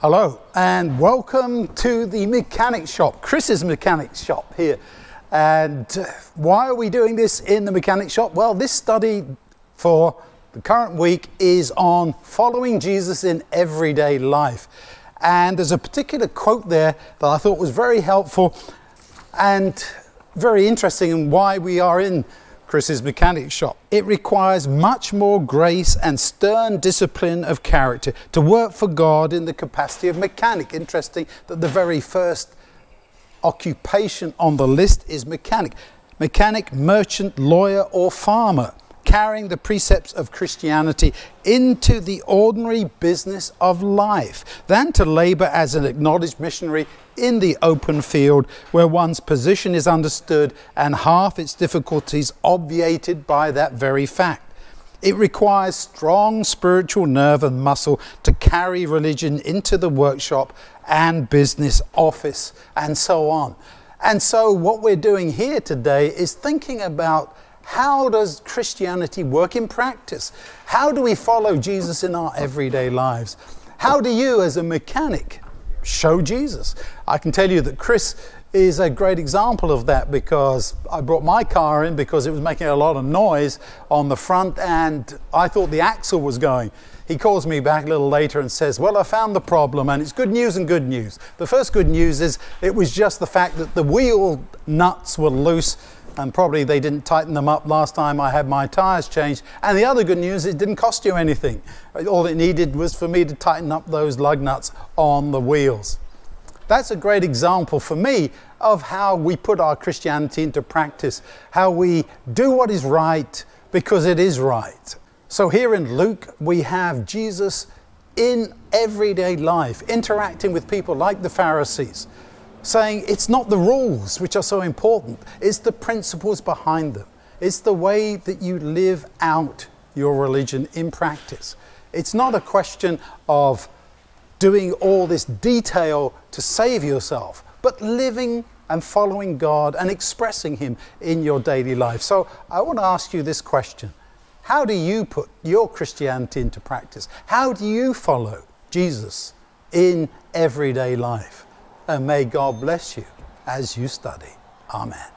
Hello and welcome to the mechanic shop, Chris's mechanic shop here. And why are we doing this in the mechanic shop? Well, this study for the current week is on following Jesus in everyday life. And there's a particular quote there that I thought was very helpful and very interesting in why we are in Chris's mechanic shop. It requires much more grace and stern discipline of character to work for God in the capacity of mechanic. Interesting that the very first occupation on the list is mechanic. Mechanic, merchant, lawyer, or farmer, carrying the precepts of Christianity into the ordinary business of life, than to labor as an acknowledged missionary in the open field where one's position is understood and half its difficulties obviated by that very fact. It requires strong spiritual nerve and muscle to carry religion into the workshop and business office and so on. And so what we're doing here today is thinking about, how does Christianity work in practice? How do we follow Jesus in our everyday lives? How do you as a mechanic show Jesus? I can tell you that Chris is a great example of that, because I brought my car in because it was making a lot of noise on the front and I thought the axle was going. He calls me back a little later and says, well, I found the problem, and it's good news and good news. The first good news is it was just the fact that the wheel nuts were loose and probably they didn't tighten them up last time I had my tires changed. And the other good news, it didn't cost you anything. All it needed was for me to tighten up those lug nuts on the wheels. That's a great example for me of how we put our Christianity into practice, how we do what is right because it is right. So here in Luke, we have Jesus in everyday life, interacting with people like the Pharisees, saying it's not the rules which are so important, it's the principles behind them. It's the way that you live out your religion in practice. It's not a question of doing all this detail to save yourself, but living and following God and expressing Him in your daily life. So I want to ask you this question. How do you put your Christianity into practice? How do you follow Jesus in everyday life? And may God bless you as you study. Amen.